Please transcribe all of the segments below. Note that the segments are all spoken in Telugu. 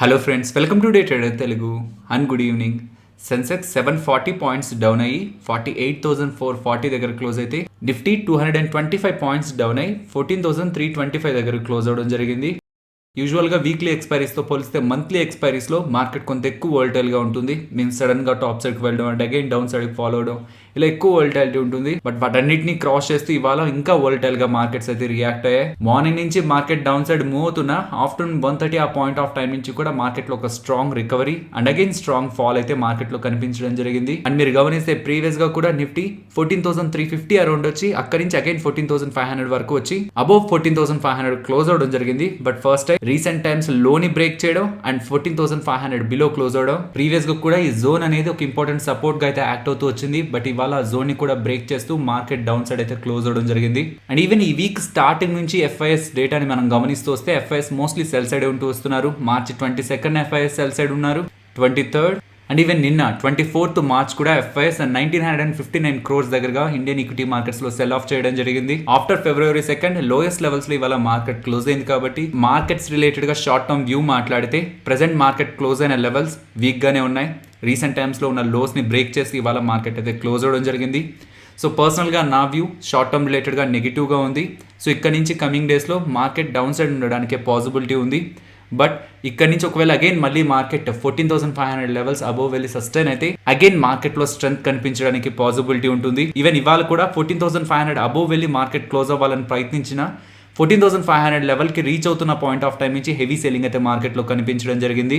Hello friends, welcome to day trader Telugu and good evening. Sensex 740 points down అయ్యి 48,440 దగ్గర క్లోజ్ అయితే, నిఫ్టీ 225 పాయింట్స్ డౌన్ అయ్యి 14,325 దగ్గర క్లోజ్ అవడం జరిగింది. యూజువల్గా వీక్లీ ఎక్స్పైరీస్తో పోలిస్తే మంత్లీ ఎక్స్పైరీస్లో మార్కెట్ కొంత ఎక్కువ వోల్టైల్గా ఉంటుంది. మీన్స్ సడన్గా టాప్ సైడ్కి వెళ్ళడం అండ్ అగైన్ డౌన్ సైడ్కి ఫాలో అవడం, ఇలా ఎక్కువ వోల్టాలిటీ ఉంటుంది. బట్ వాటన్నిటిని క్రాస్ చేస్తూ ఇవాళ ఇంకా వోల్టైల్గా మార్కెట్స్ అయితే రియాక్ట్ అయ్యాయి. మార్నింగ్ నుంచి మార్కెట్ డౌన్ సైడ్ మూవ్ అవుతున్నా ఆఫ్టర్నూన్ 1:30 ఆ పాయింట్ ఆఫ్ టైం నుంచి కూడా మార్కెట్లో ఒక strong recovery and again strong fall అయితే మార్కెట్లో కనిపించడం జరిగింది. అండ్ మీరు గమనిస్తే ప్రీవియస్ గా కూడా నిఫ్టీ 14,350 అరౌండ్ వచ్చి అక్కడి నుంచి అగైన్ 14,500 వరకు వచ్చి అబౌవ్ 14,500 క్లోజ్ అవడం జరిగింది. But first time recent times లోని బ్రేక్ చేయడం అండ్ 14,500 బిలో క్లోజ్ అవడం. ప్రీవియస్ గా కూడా ఈ జోన్ అనేది ఒక ఇంపార్టెంట్ సపోర్ట్ గా అయితే యాక్ట్ అవుతూ వచ్చింది. బట్ ఇవాళ జోన్ ని కూడా బ్రేక్ చేస్తూ మార్కెట్ డౌన్ సైడ్ అయితే క్లోజ్ అవడం జరిగింది. అండ్ ఈవెన్ ఈ వీక్ స్టార్టింగ్ నుంచి ఎఫ్ఐఎస్ డేటాని మనం గమనిస్తూ వస్తే ఎఫ్ఐఎస్ మోస్ట్లీ సెల్ సైడ్ ఉంటూ వస్తున్నారు. మార్చి 22 ఎఫ్ఐఎస్ సెల్ సైడ్ ఉన్నారు, 23rd అండ్ ఈవెన్ నిన్న 24th మార్చ్ కూడా ఎఫ్ఐఎస్ 1,959 crores దగ్గరగా ఇండియన్ ఈక్విటీ మార్కెట్స్ లో సెల్ ఆఫ్ చేయడం జరిగింది. ఆఫ్టర్ February 2 లోయెస్ట్ లెవెల్స్ లో ఇవాళ మార్కెట్ క్లోజ్ అయింది. కాబట్టి మార్కెట్స్ రిలేటెడ్ గా షార్ట్ టర్మ్ వ్యూ మాట్లాడితే ప్రెసెంట్ మార్కెట్ క్లోజ్ అయిన లెవెల్స్ వీక్ గానే ఉన్నాయి. రీసెంట్ టైమ్స్ లో ఉన్న లోస్ ని బ్రేక్ చేసి ఇవాళ మార్కెట్ అయితే క్లోజ్ అవడం జరిగింది. సో పర్సనల్గా నా వ్యూ షార్ట్ టర్మ్ రిలేటెడ్గా నెగిటివ్గా ఉంది. సో ఇక్కడ నుంచి కమింగ్ డేస్లో మార్కెట్ డౌన్ సైడ్ ఉండడానికి పాసిబిలిటీ ఉంది. బట్ ఇక్కడ నుంచి ఒకవేళ అగైన్ మళ్ళీ మార్కెట్ 14,500 లెవెల్స్ అబోవ్ వెళ్ళి సస్టైన్ అయితే అగైన్ మార్కెట్ లో స్ట్రెంత్ కనిపించడానికి పాసిబిలిటీ ఉంటుంది. ఈవెన్ ఇవాళ కూడా 14,500 అబోవ్ వెళ్ళి మార్కెట్ క్లోజ్ అవ్వాలని ప్రయత్నించిన 14,500 లెవెల్కి రీచ్ అవుతున్న పాయింట్ ఆఫ్ టైం నుంచి హెవీ సెల్లింగ్ అయితే మార్కెట్లో కనిపించడం జరిగింది.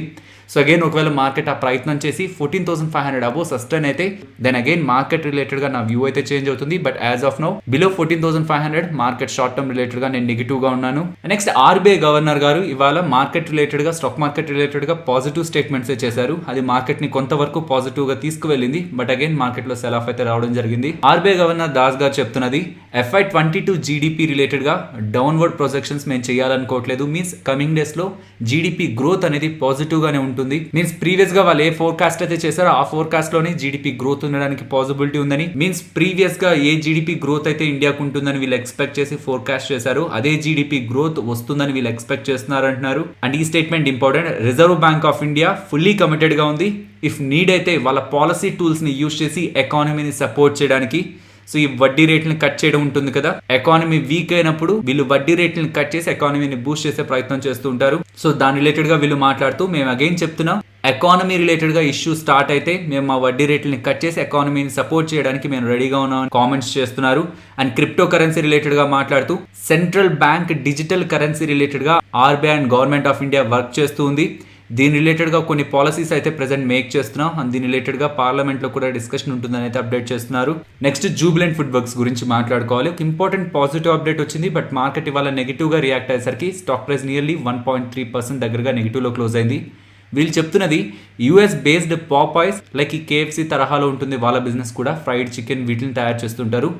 సో అగైన్ ఒకవేళ మార్కెట్ ఆ ప్రయత్నం చేసి 14,500 అబోవ్ సస్టైన్ అయితే దెన్ అగైన్ మార్కెట్ రిలేటెడ్గా నా వ్యూ అయితే చేంజ్ అవుతుంది. But as of now below 14,500 market short term రిలేటెడ్గా నేను నెగిటివ్గా ఉన్నాను. నెక్స్ట్ ఆర్బీఐ గవర్నర్ గారు ఇవాళ మార్కెట్ రిలేటెడ్గా స్టాక్ మార్కెట్ రిలేటెడ్గా పాజిటివ్ స్టేట్మెంట్స్ చేశారు. అది మార్కెట్ని కొంతవరకు పాజిటివ్గా తీసుకువెళ్ళింది. బట్ అగైన్ మార్కెట్లో సెల్ ఆఫ్ అయితే రావడం జరిగింది. ఆర్బీఐ గవర్నర్ దాస్ గారు చెప్తున్నది FY22 జీడిపి రిలేటెడ్గా డౌన్వర్డ్ ప్రొజెక్షన్స్ మేము చేయాలనుకోవట్లేదు. మీన్స్ కమింగ్ డేస్ లో జీడిపి గ్రోత్ అనేది పాజిటివ్ గానే ఉంటుంది. మీన్స్ ప్రీవియస్ గా వాళ్ళు ఏ ఫోర్కాస్ట్ అయితే చేశారో ఆ ఫోర్కాస్ట్ లోనే జీడిపి గ్రోత్ ఉండడానికి పాసిబిలిటీ ఉందని, మీన్స్ ప్రీవియస్ గా ఏ జీడిపి గ్రోత్ అయితే ఇండియాకు ఉంటుందని వీళ్ళు ఎక్స్పెక్ట్ చేసి ఫోర్కాస్ట్ చేశారు అదే జీడిపి గ్రోత్ వస్తుందని వీళ్ళు ఎక్స్పెక్ట్ చేస్తున్నారు అంటున్నారు. అండ్ ఈ statement important. Reserve bank of India fully committed గా ఉంది. ఇఫ్ నీడ్ అయితే వాళ్ళ పాలసీ టూల్స్ ని యూజ్ చేసి ఎకానమీని సపోర్ట్ చేయడానికి. సో ఈ వడ్డీ రేట్లను కట్ చేయడం ఉంటుంది కదా, ఎకానమీ వీక్ అయినప్పుడు వీళ్ళు వడ్డీ రేట్లను కట్ చేసి ఎకానమీని బూస్ట్ చేసే ప్రయత్నం చేస్తూ ఉంటారు. సో దాని రిలేటెడ్ గా వీళ్ళు మాట్లాడుతూ మేము అగైన్ చెప్తున్నాం, ఎకానమీ రిలేటెడ్ గా ఇష్యూ స్టార్ట్ అయితే మేము మా వడ్డీ రేట్లని కట్ చేసి ఎకానమీని సపోర్ట్ చేయడానికి మేము రెడీగా ఉన్నామని కామెంట్స్ చేస్తున్నారు. అండ్ క్రిప్టో కరెన్సీ రిలేటెడ్ గా మాట్లాడుతూ central bank digital currency related గా RBI and government of India work చేస్తూ ఉంది. దీని రిలేటెడ్గా కొన్ని పాలసీస్ అయితే ప్రెసెంట్ మేక్ చేస్తున్నాం. అండ్ దీని రిలేటెడ్గా పార్లమెంట్లో కూడా డిస్కషన్ ఉంటుందని అయితే అప్డేట్ చేస్తున్నారు. నెక్స్ట్ జూబిలెంట్ ఫుడ్ వర్క్స్ గురించి మాట్లాడుకోవాలి. ఇంపార్టెంట్ పాజిటివ్ అప్డేట్ వచ్చింది. బట్ మార్కెట్ ఇవాళ నెగిటివ్గా రియాక్ట్ అయ్యేసరికి స్టాక్ ప్రైస్ నియర్లీ 1.3% దగ్గరగా నెగిటివ్లో క్లోజ్ అయింది. వీళ్ళు చెప్తున్నది యూఎస్ బేస్డ్ పాపాయ్స్ లైక్ ఈ KFC తరహాలో ఉంటుంది వాళ్ళ బిజినెస్ కూడా. ఫ్రైడ్ చికెన్ వీటిని తయారు చేస్తుంటారు.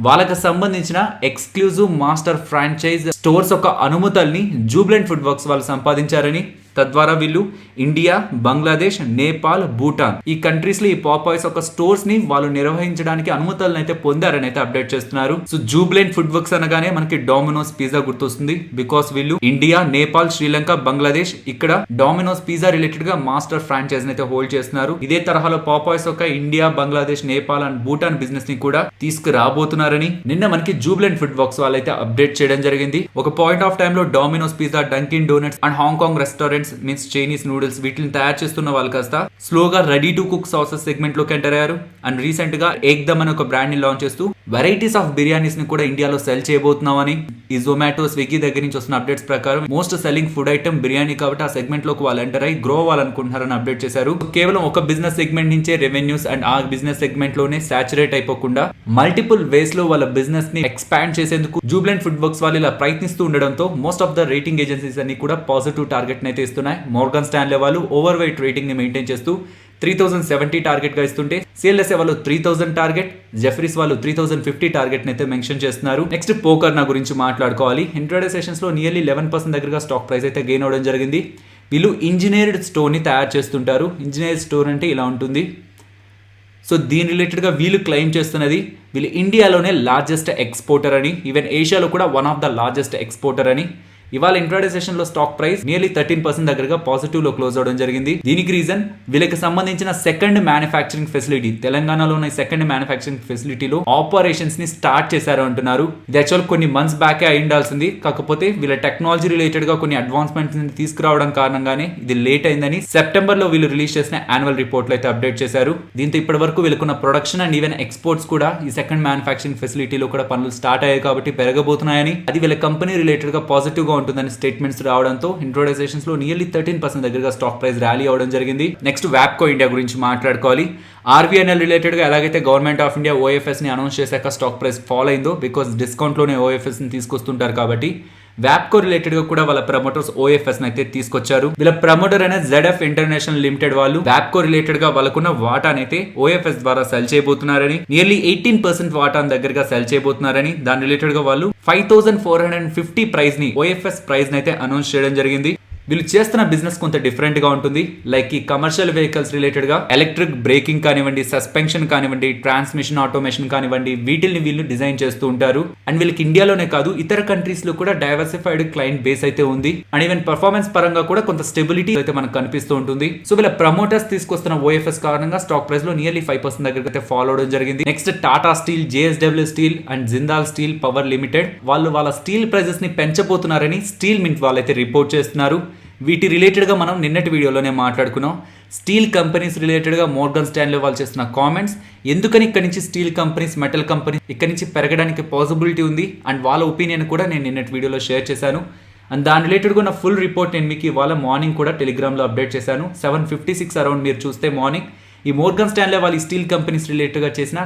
వాళ్ళకి సంబంధించిన ఎక్స్క్లూజివ్ మాస్టర్ ఫ్రాంచైజ్ స్టోర్స్ ఒక అనుమతుల్ని జూబిలెంట్ ఫుడ్ వర్క్స్ వాళ్ళు సంపాదించారని, తద్వారా వీళ్ళు ఇండియా, బంగ్లాదేశ్, నేపాల్, భూటాన్ ఈ కంట్రీస్ లో ఈ పాపాయ్స్ ఒక స్టోర్స్ ని వాళ్ళు నిర్వహించడానికి అనుమతులను అయితే పొందారని అయితే అప్డేట్ చేస్తున్నారు. సో జూబిలెంట్ ఫుడ్ వర్క్స్ అనగానే మనకి డామినోస్ పిజ్జా గుర్తొస్తుంది. బికాస్ వీళ్ళు ఇండియా, నేపాల్, శ్రీలంక, బంగ్లాదేశ్ ఇక్కడ డామినోస్ పిజ్జా రిలేటెడ్ గా మాస్టర్ ఫ్రాంచైజ్ అయితే హోల్డ్ చేస్తున్నారు. ఇదే తరహాలో పాపాయ్స్ ఒక India, Bangladesh, Nepal and Bhutan business ని కూడా తీసుకురాబోతున్నారని నిన్న మనకి జూబిలెంట్ ఫుడ్ వర్క్స్ వాళ్ళైతే అప్డేట్ చేయడం జరిగింది. ఒక పాయింట్ ఆఫ్ టైమ్ లో dominoes pizza, Dunkin donuts and Hong Kong restaurants means Chinese noodles వీటిని తయారు చేస్తున్న వాళ్ళు కాస్త స్లోగా ready to cook sauces segment లోకి ఎంటర్ అయ్యారు. అండ్ రీసెంట్ గా ఏక్దమ్ అని ఒక బ్రాండ్ ని లాంచ్ చేస్తూ వెరైటీస్ ఆఫ్ బిర్యానీస్ ని కూడా ఇండియాలో సెల్ చేయబోతున్నామని ఈ జొమాటో, స్విగ్గీ దగ్గర నుంచి వస్తున్న అప్డేట్స్ ప్రకారం most selling food item biryani కాబట్టి ఆ సెగ్మెంట్ లోకి వాళ్ళు ఎంటర్ అయ్యి గ్రో అవ్వాలనుకుంటున్నారని అప్డేట్ చేశారు. కేవలం ఒక బిజినెస్ సెగ్మెంట్ నుంచే రెవెన్యూస్ అండ్ ఆ బిజినెస్ సెగ్మెంట్ లోనే సాచురేట్ అయిపోకుండా మల్టిపుల్ వేస్ లో వాళ్ళ బిజినెస్ ని ఎక్స్పాండ్ చేసేందుకు జూబిలెంట్ ఫుడ్ వర్క్స్ వాళ్ళు ఇలా ప్రయత్నిస్తూ ఉండడంతో most of the rating agencies అన్ని కూడా పాజిటివ్ టార్గెట్ అయితే ఇస్తున్నాయి. మోర్గన్ స్టాన్లే వాళ్ళు ఓవర్ వెయిట్ రేటింగ్ ని మెయింటైన్ చేస్తూ 3,070 టార్గెట్ గా ఇస్తుంటే, CLSA వాళ్ళు 3,000 టార్గెట్, జెఫ్రీస్ వాళ్ళు 3,050 టార్గెట్ అయితే మెన్షన్ చేస్తున్నారు. నెక్స్ట్ పోకర్నా గురించి మాట్లాడుకోవాలి. ఇంట్రాడే సెషన్స్ లో నియర్లీ 11% దగ్గరగా స్టాక్ ప్రైస్ అయితే గెయిన్ అవడం జరిగింది. వీళ్ళు ఇంజనీర్డ్ స్టోర్ ని తయారు చేస్తుంటారు. ఇంజనీర్డ్ స్టోర్ అంటే ఇలా ఉంటుంది. సో దీని రిలేటెడ్గా వీళ్ళు క్లెయిమ్ చేస్తున్నది వీళ్ళు ఇండియాలోనే లార్జెస్ట్ ఎక్స్పోర్టర్ అని, ఈవెన్ ఏషియాలో కూడా one of the largest exporter అని. ఇవాళ ఇంట్రాడే సెషన్ లో స్టాక్ ప్రైస్ నియర్లీ 13% దగ్గరగా పాజిటివ్ లో క్లోజ్ అవడం జరిగింది. దీనికి రీజన్ వీళ్ళకి సంబంధించిన సెకండ్ మ్యానుఫ్యాక్చరింగ్ ఫెసిలిటీ, తెలంగాణలో ఉన్న సెకండ్ మ్యానుఫ్యాక్చరింగ్ ఫెసిలిటీలో ఆపరేషన్స్ ని స్టార్ట్ చేశారు అంటున్నారు. ఇది యాక్చువల్ కొన్ని మంత్స్ బ్యాకే అయి ఉండాల్సింది, కాకపోతే వీళ్ళ టెక్నాలజీ రిలేటెడ్ గా కొన్ని అడ్వాన్స్మెంట్స్ తీసుకురావడం కారణంగానే ఇది లేట్ అయిందని సెప్టెంబర్ లో వీళ్ళు రిలీజ్ చేసిన యాన్యువల్ రిపోర్ట్ లో అయితే అప్డేట్ చేశారు. దీంతో ఇప్పటి వరకు వీళ్ళకున్న ప్రొడక్షన్ అండ్ ఈవెన్ ఎక్స్పోర్ట్స్ కూడా ఈ సెకండ్ మ్యానుఫ్యాక్చరింగ్ ఫెసిలిటీలో కూడా పనులు స్టార్ట్ అయ్యాయి కాబట్టి పెరగబోతున్నాయని, అది వీళ్ళ కంపెనీ రిలేటెడ్ గా పాజిటివ్ గా ఉంటుందని స్టేట్మెంట్స్ రావడంతో ఇంట్రోడైజేషన్స్ లో నియర్లీ 13% దగ్గరగా స్టాక్ ప్రైస్ ర్యాలీ అవడం జరిగింది. నెక్స్ట్ వ్యాప్కో ఇండియా గురించి మాట్లాడుకోవాలి. ఆర్బీఎన్ఎల్ రిలేటెడ్ గా ఎలాగైతే గవర్నమెంట్ ఆఫ్ ఇండియా ఓఎఫ్ఎస్ ని అనౌన్స్ చేశాక స్టాక్ ప్రైస్ ఫాల్ అయిందో, బికాస్ డిస్కౌంట్ లోనే ఓఎఫ్ఎస్ ని తీసుకొస్తుంటారు కాబట్టి వ్యాప్కో రిలేటెడ్ గా కూడా వాళ్ళ ప్రమోటర్స్ ఓఎఫ్ఎస్ అయితే తీసుకొచ్చారు. వీళ్ళ ప్రమోటర్ అయిన ZF ఇంటర్నేషనల్ లిమిటెడ్ వాళ్ళు వ్యాప్కో రిలేటెడ్ గా వాళ్ళకున్న వాటానైతే ఓఎఫ్ఎస్ ద్వారా సెల్ చేయబోతున్నారని, నియర్లీ 18% వాటాన్ దగ్గరగా సెల్ చేయబోతున్నారని, దాని రిలేటెడ్ గా వాళ్ళు 5450 ప్రైస్ ని ఓఎఫ్ఎస్ ప్రైస్ అయితే అనౌన్స్ చేయడం జరిగింది. వీళ్ళు చేస్తున్న బిజినెస్ కొంత డిఫరెంట్ గా ఉంటుంది. లైక్ ఈ కమర్షియల్ వెహికల్స్ రిలేటెడ్ గా ఎలక్ట్రిక్ బ్రేకింగ్ కానివ్వండి, సస్పెన్షన్ కానివ్వండి, ట్రాన్స్మిషన్ ఆటోమేషన్ కానివ్వండి, వీటిని వీళ్ళు డిజైన్ చేస్తూ ఉంటారు. అండ్ వీళ్ళకి ఇండియాలోనే కాదు ఇతర కంట్రీస్ లో కూడా డైవర్సిఫైడ్ క్లయింట్ బేస్ అయితే ఉంది. అండ్ ఈవెన్ పర్ఫార్మెన్స్ పరంగా కూడా కొంత స్టెబిలిటీ అయితే మనకు కనిపిస్తూ ఉంటుంది. సో వీళ్ళ ప్రమోటర్స్ తీసుకొస్తున్న ఓఎఫ్ఎస్ కారణంగా స్టాక్ ప్రైస్ లో నియర్లీ 5% దగ్గర అయితే ఫాలో అవడం జరిగింది. Next Tata steel, JSW steel and Jindal steel power limited వాళ్ళు వాళ్ళ స్టీల్ ప్రైజెస్ ని పెంచబోతున్నారని స్టీల్ మింట్ వాళ్ళైతే రిపోర్ట్ చేస్తున్నారు. వీటి రిలేటెడ్గా మనం నిన్నటి వీడియోలోనే మాట్లాడుకున్నాం. స్టీల్ కంపెనీస్ రిలేటెడ్గా మోర్గన్ స్టాన్లీ వాళ్ళు చేస్తున్న కామెంట్స్, ఎందుకని ఇక్కడ నుంచి స్టీల్ కంపెనీస్, మెటల్ కంపెనీస్ ఇక్కడ నుంచి పెరగడానికి పాసిబిలిటీ ఉంది అండ్ వాళ్ళ ఒపీనియన్ కూడా నేను నిన్నటి వీడియోలో షేర్ చేశాను. అండ్ దాని రిలేటెడ్గా ఉన్న ఫుల్ రిపోర్ట్ నేను మీకు ఇవాళ మార్నింగ్ కూడా టెలిగ్రామ్లో అప్డేట్ చేశాను. 7:56 అరౌండ్ మీరు చూస్తే మార్నింగ్ ఈ మోర్గన్ స్టాన్లీ వాళ్ళు స్టీల్ కంపెనీస్ రిలేటెడ్ గా చేసిన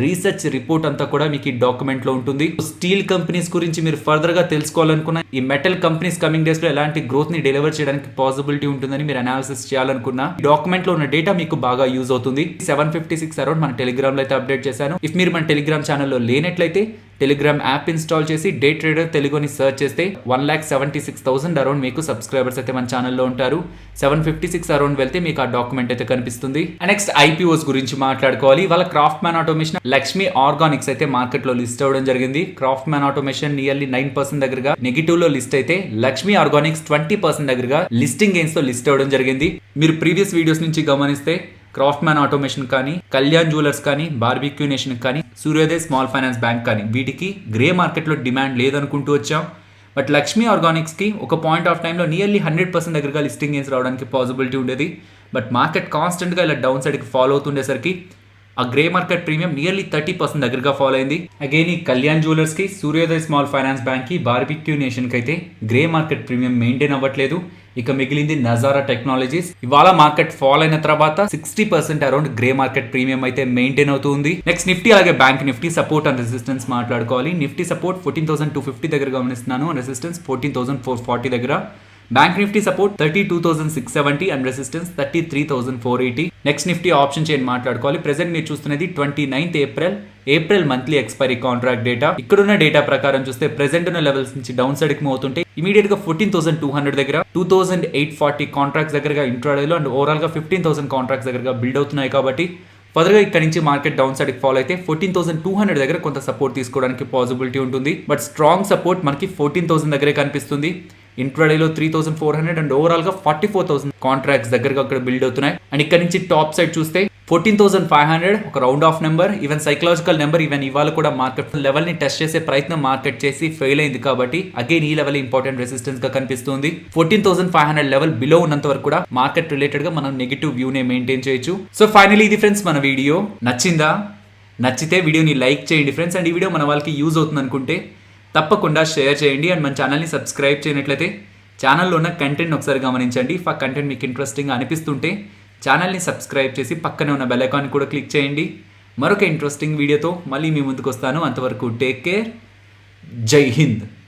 రీసెర్చ్ రిపోర్ట్ అంతా కూడా మీకు ఈ డాక్యుమెంట్ లో ఉంటుంది. స్టీల్ కంపెనీస్ గురించి మీరు ఫర్దర్ గా తెలుసుకోవాలనుకున్న, ఈ మెటల్ కంపెనీస్ కమింగ్ డేస్ లో ఎలాంటి గ్రోత్ ని డెలివర్ చేయడానికి పాసిబిలిటీ ఉంటుందని మీరు అనాలిసిస్ చేయాలనుకున్న, ఈ డాక్యుమెంట్ లో ఉన్న డేటా మీకు బాగా యూజ్ అవుతుంది. 7:56 అరౌండ్ మన టెలిగ్రామ్ లో అయితే అప్డేట్ చేశాను. ఇఫ్ మీరు మన టెలిగ్రామ్ ఛానల్లో లేనట్లయితే టెలిగ్రామ్ యాప్ ఇన్స్టాల్ చేసి డే ట్రేడర్ తెలుగు అని సర్చ్ చేస్తే 1,76,000 అరౌండ్ మీకు సబ్స్క్రైబర్స్ అయితే మన ఛానల్లో ఉంటారు. 7:56 అరౌండ్ వెళ్తే మీకు ఆ డాక్యుమెంట్ అయితే కనిపిస్తుంది. నెక్స్ట్ IPOs గురించి మాట్లాడుకోవాలి. వాళ్ళ craft man automation, Lakshmi Organics అయితే మార్కెట్ లో లిస్ట్ అవ్వడం జరిగింది. క్రాఫ్ట్ మ్యాన్ ఆటోమేషన్ నియర్లీ 9% దగ్గరగా నెగిటివ్ లో లిస్ట్ అయితే, లక్ష్మీ ఆర్గానిక్స్ 20% దగ్గరగా లిస్టింగ్ గెయిన్స్ తో లిస్ట్ అవ్వడం జరిగింది. మీరు ప్రీవియస్ వీడియోస్ నుంచి గమనిస్తే క్రాఫ్ట్ మ్యాన్ ఆటోమేషన్ కానీ, కళ్యాణ్ జ్యువెలర్స్ కానీ, బార్బిక్యూ నేషన్ కానీ, సూర్యోదయ్ స్మాల్ ఫైనాన్స్ బ్యాంక్ కానీ వీటికి గ్రే మార్కెట్లో డిమాండ్ లేదనుకుంటూ వచ్చాం. బట్ లక్ష్మీ ఆర్గానిక్స్కి ఒక పాయింట్ ఆఫ్ టైంలో నియర్లీ 100% దగ్గరగా లిస్టింగ్ గెయిన్స్ రావడానికి పాసిబిలిటీ ఉండేది. బట్ మార్కెట్ కాన్స్టెంట్గా ఇలా డౌన్ సైడ్కి ఫాలో అవుతుండేసరికి ఆ గ్రే మార్కెట్ ప్రీమియం నియర్లీ 30% దగ్గరగా ఫాలో అయింది. అగైన్ ఈ కళ్యాణ్ జ్యువెలర్స్కి, సూర్యోదయ్ స్మాల్ ఫైనాన్స్ బ్యాంక్కి, బార్బిక్యూ నేషన్కి అయితే గ్రే మార్కెట్ ప్రీమియం మెయింటైన్ అవ్వట్లేదు. ఇక మిగిలింది నజారా టెక్నాలజీస్. ఇవాళ మార్కెట్ ఫాల్ అయిన తర్వాత 60% అరౌండ్ గ్రే మార్కెట్ ప్రీమియం అయితే మెయింటైన్ అవుతుంది. నెక్స్ట్ నిఫ్టీ అలాగే bank Nifty support and resistance మాట్లాడుకోవాలి. నిఫ్టీ సపోర్ట్ 14,250 దగ్గర గమనిస్తున్నాను, రెసిస్టెన్స్ 14,440 దగ్గర. Bank Nifty support 32,670 and resistance 33,480. Next Nifty option chain మాట్లాడుకోవాలి. ప్రెసెంట్ మీరు చూస్తున్నది 29th April monthly expiry contract data. ఇక్కడున్న డేటా ప్రకారం చూస్తే ప్రెసెంట్ ఉన్న లెవెల్స్ నుంచి డౌన్ సైడ్ కి మూవ్ అవుతుంటే ఇమీడియట్ గా 14,200 దగ్గర, 2,840 కాంట్రాక్ట్స్ దగ్గరగా ఇంట్రాడేలో అండ్ ఓవరాల్ గా 15,000 కాంట్రాక్ట్స్ దగ్గరగా బిల్డ్ అవుతున్నాయి. కాబట్టి ఫర్దర్ గా ఇక్కడ నుంచి మార్కెట్ డౌన్ సైడ్ కి ఫాలో అయితే 14,200 దగ్గర కొంత సపోర్ట్ తీసుకోవడానికి పాసిబిలిటీ ఉంటుంది. బట్ స్ట్రాంగ్ సపోర్ట్ మనకి 14,000 దగ్గరే కనిపిస్తుంది. ఇంట్రాడేలో 3,400 అండ్ ఓవరాల్ గా 44,000 కాంట్రాక్ట్స్ దగ్గరగా అక్కడ బిల్డ్ అవుతున్నాయి. అండ్ ఇక్కడ నుంచి టాప్ సైడ్ చూస్తే 14,500 ఒక round of number, even psychological number. Even ఇవాళ కూడా మార్కెట్ లెవెల్ ని టెస్ట్ చేసే ప్రయత్నం మార్కెట్ చేసి ఫెయిల్ అయింది కాబట్టి అగైన్ ఈ లెవెల్ ఇంపార్టెంట్ రెసిస్టెన్స్ గా కనిపిస్తుంది. 14,500 లెవెల్ బిలో ఉన్నంత వరకు కూడా మార్కెట్ రిలేటెడ్ గా మనం నెగిటివ్ వ్యూ నే మెయింటైన్ చేయొచ్చు. సో ఫైనలీ ఇది ఫ్రెండ్స్ మన వీడియో. నచ్చిందా? నచ్చితే వీడియోని లైక్ చేయండి ఫ్రెండ్స్. అండ్ ఈ వీడియో మన వాళ్ళకి యూజ్ అవుతుంది అనుకుంటే తప్పకుండా షేర్ చేయండి. అండ్ మన ఛానల్ని సబ్స్క్రైబ్ చేయనట్లయితే ఛానల్లో ఉన్న కంటెంట్ ఒకసారి గమనించండి. ఆ కంటెంట్ మీకు ఇంట్రెస్టింగ్గా అనిపిస్తుంటే ఛానల్ని సబ్స్క్రైబ్ చేసి పక్కనే ఉన్న బెల్ ఐకాన్ కూడా క్లిక్ చేయండి. మరొక ఇంట్రెస్టింగ్ వీడియోతో మళ్ళీ మీ ముందుకు వస్తాను. అంతవరకు టేక్ కేర్. జై హింద్.